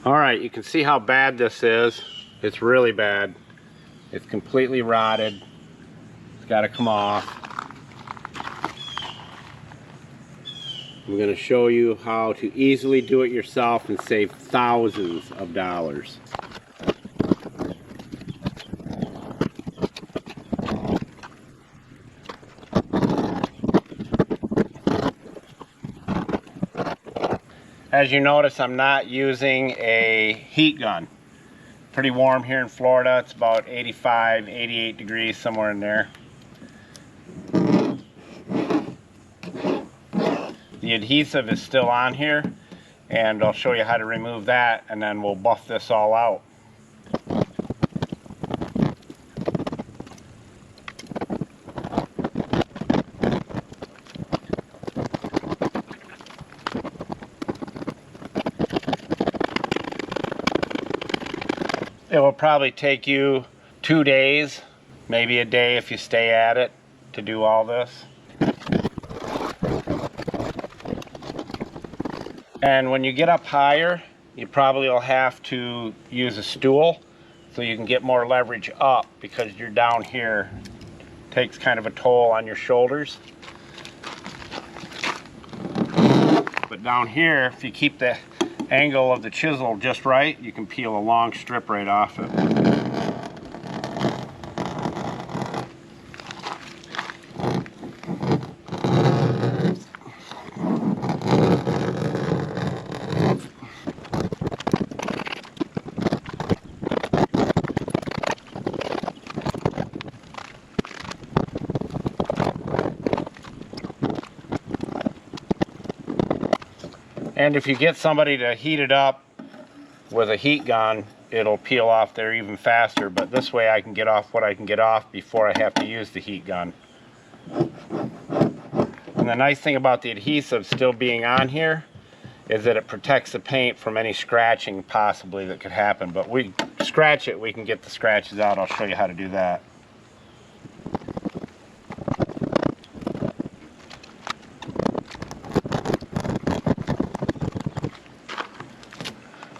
Alright, you can see how bad this is. It's really bad. It's completely rotted. It's got to come off. I'm going to show you how to easily do it yourself and save thousands of dollars. As you notice, I'm not using a heat gun. Pretty warm here in Florida. It's about 85, 88 degrees, somewhere in there. The adhesive is still on here, and I'll show you how to remove that, and then we'll buff this all out. It will probably take you 2 days, maybe a day if you stay at it, to do all this. And when you get up higher, you probably will have to use a stool so you can get more leverage up, because you're down here. It takes kind of a toll on your shoulders. But down here, if you keep the angle of the chisel just right, you can peel a long strip right off it. And if you get somebody to heat it up with a heat gun, it'll peel off there even faster. But this way I can get off what I can get off before I have to use the heat gun. And the nice thing about the adhesive still being on here is that it protects the paint from any scratching possibly that could happen. But we scratch it, we can get the scratches out. I'll show you how to do that.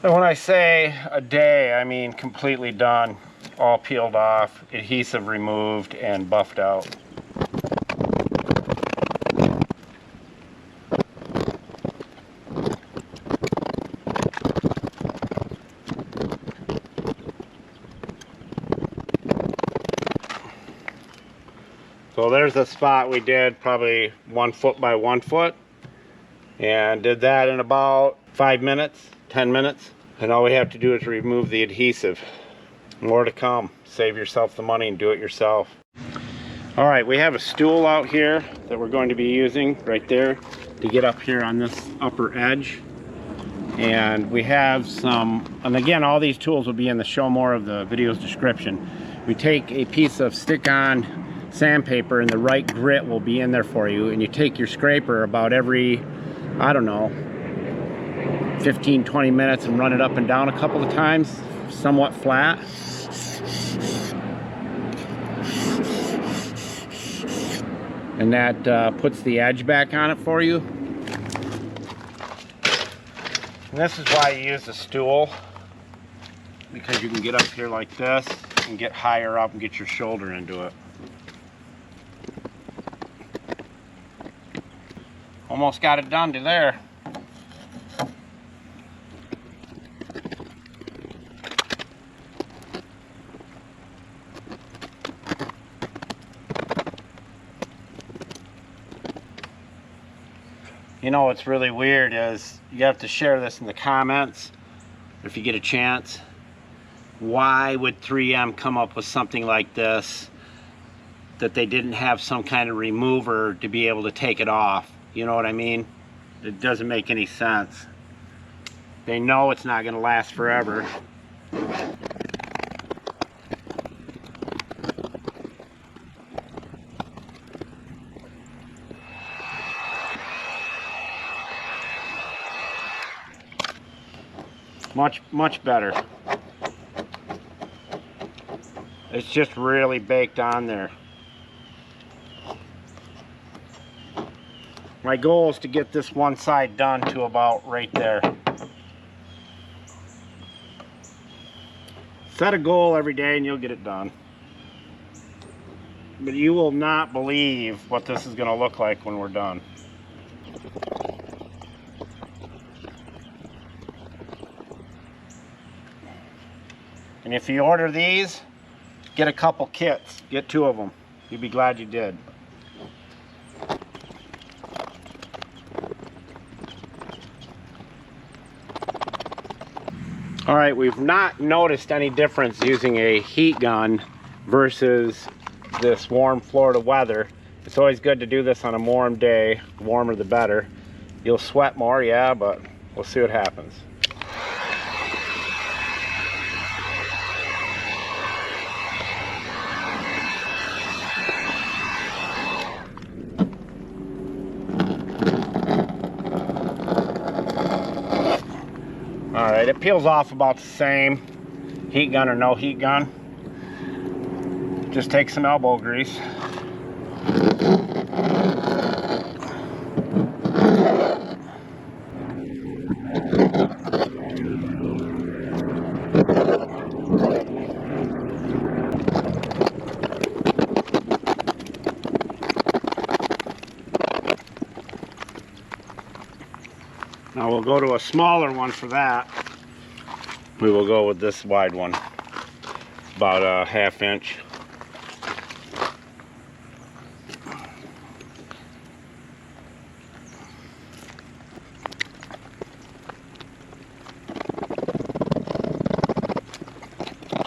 And when I say a day, I mean completely done, all peeled off, adhesive removed, and buffed out. So there's a spot we did probably 1 foot by 1 foot, and did that in about 5 minutes, 10 minutes. And all we have to do is remove the adhesive. More to come. Save yourself the money and do it yourself. All right, we have a stool out here that we're going to be using right there to get up here on this upper edge. And we have some, and again, all these tools will be in the show more of the video's description. We take a piece of stick-on sandpaper, and the right grit will be in there for you. And you take your scraper about every, I don't know, 15-20 minutes and run it up and down a couple of times, somewhat flat. And that puts the edge back on it for you. And this is why you use a stool, because you can get up here like this and get higher up and get your shoulder into it. Almost got it done to there. You know what's really weird is you have to share this in the comments if you get a chance. Why would 3M come up with something like this, that they didn't have some kind of remover to be able to take it off? You know what I mean? It doesn't make any sense. They know it's not going to last forever. Much better. It's just really baked on there. My goal is to get this one side done to about right there. Set a goal every day and you'll get it done. But you will not believe what this is going to look like when we're done. And if you order these, get a couple kits. Get 2 of them. You'll be glad you did. All right, we've not noticed any difference using a heat gun versus this warm Florida weather. It's always good to do this on a warm day. The warmer the better. You'll sweat more, yeah, but we'll see what happens. All right, it peels off about the same, heat gun or no heat gun. Just take some elbow grease. Now we'll go to a smaller one for that. We will go with this wide one, about a 1/2 inch.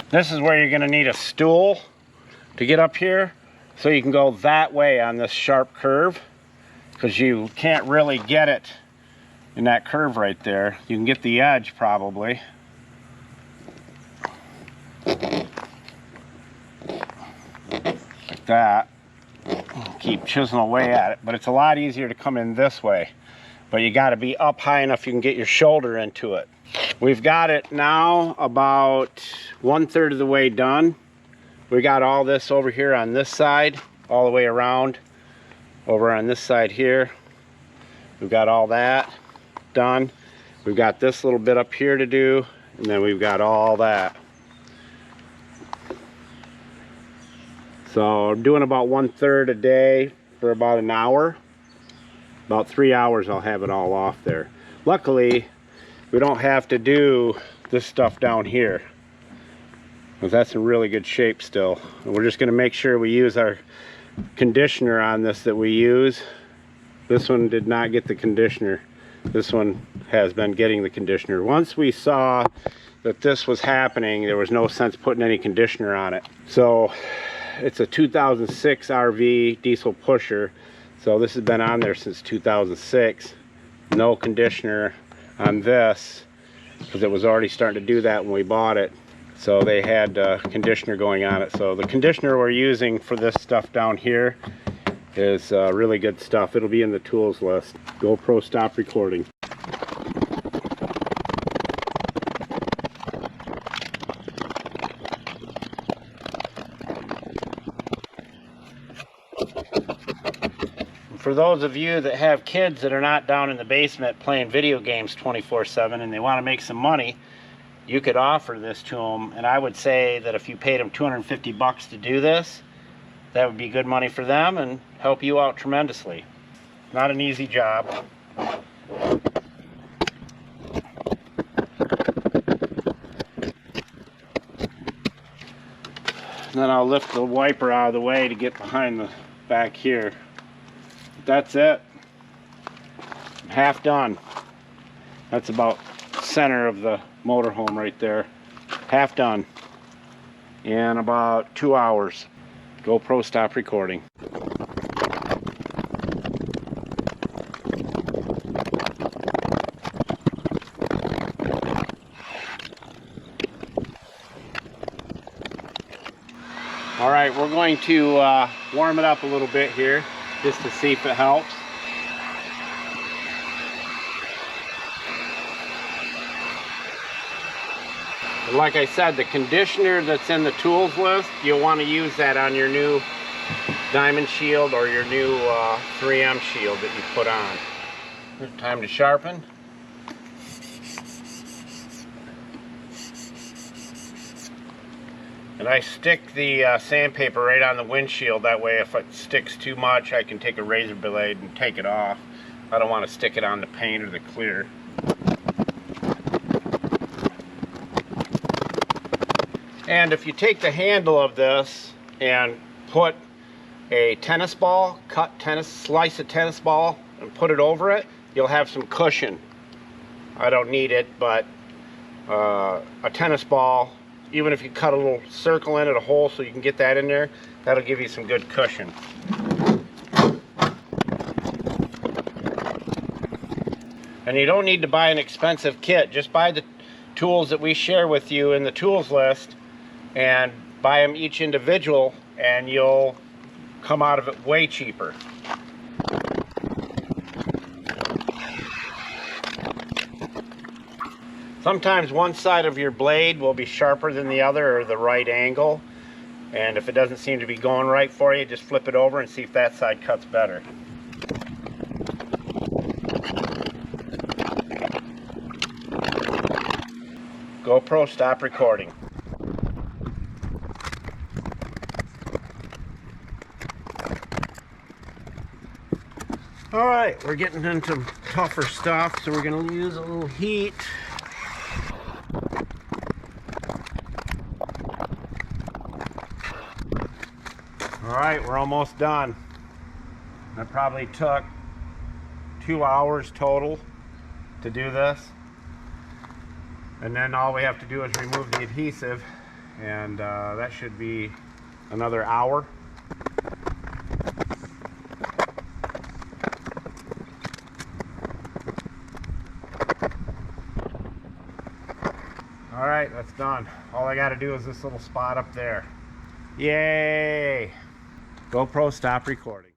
This is where you're going to need a stool to get up here, so you can go that way on this sharp curve, because you can't really get it in that curve right there. You can get the edge probably. Like that. Keep chiseling away at it, but it's a lot easier to come in this way. But you got to be up high enough you can get your shoulder into it. We've got it now about 1/3 of the way done. We got all this over here on this side, all the way around. Over on this side here, we've got all that done. We've got this little bit up here to do, and then we've got all that. So I'm doing about 1/3 a day for about an hour. About 3 hours I'll have it all off there. Luckily, we don't have to do this stuff down here, because that's in really good shape still. And we're just going to make sure we use our conditioner on this that we use. This one did not get the conditioner. This one has been getting the conditioner. Once we saw that this was happening, there was no sense putting any conditioner on it. So it's a 2006 RV diesel pusher. So this has been on there since 2006. No conditioner on this, because it was already starting to do that when we bought it. So they had conditioner going on it. So the conditioner we're using for this stuff down here is really good stuff. It'll be in the tools list. GoPro, stop recording. For those of you that have kids that are not down in the basement playing video games 24/7 and they want to make some money, you could offer this to them. And I would say that if you paid them 250 bucks to do this, that would be good money for them and help you out tremendously. Not an easy job. And then I'll lift the wiper out of the way to get behind the back here. That's it. I'm half done. That's about center of the motorhome right there. Half done in about 2 hours. GoPro, stop recording. All right, we're going to warm it up a little bit here, just to see if it helps. And like I said, the conditioner that's in the tools list, you'll want to use that on your new diamond shield or your new 3M shield that you put on. Time to sharpen. And I stick the sandpaper right on the windshield. That way if it sticks too much, I can take a razor blade and take it off. I don't want to stick it on the paint or the clear. And if you take the handle of this and put a tennis ball, slice a tennis ball and put it over it, you'll have some cushion. I don't need it, but a tennis ball, even if you cut a little circle in it, a hole so you can get that in there, that'll give you some good cushion. And you don't need to buy an expensive kit. Just buy the tools that we share with you in the tools list and buy them each individual, and you'll come out of it way cheaper. Sometimes one side of your blade will be sharper than the other, or the right angle, and if it doesn't seem to be going right for you, just flip it over and see if that side cuts better. GoPro, stop recording. Alright, we're getting into tougher stuff, so we're going to use a little heat. Alright, we're almost done. That probably took 2 hours total to do this. And then all we have to do is remove the adhesive, and that should be another hour. Alright, that's done. All I got to do is this little spot up there. Yay! GoPro, stop recording.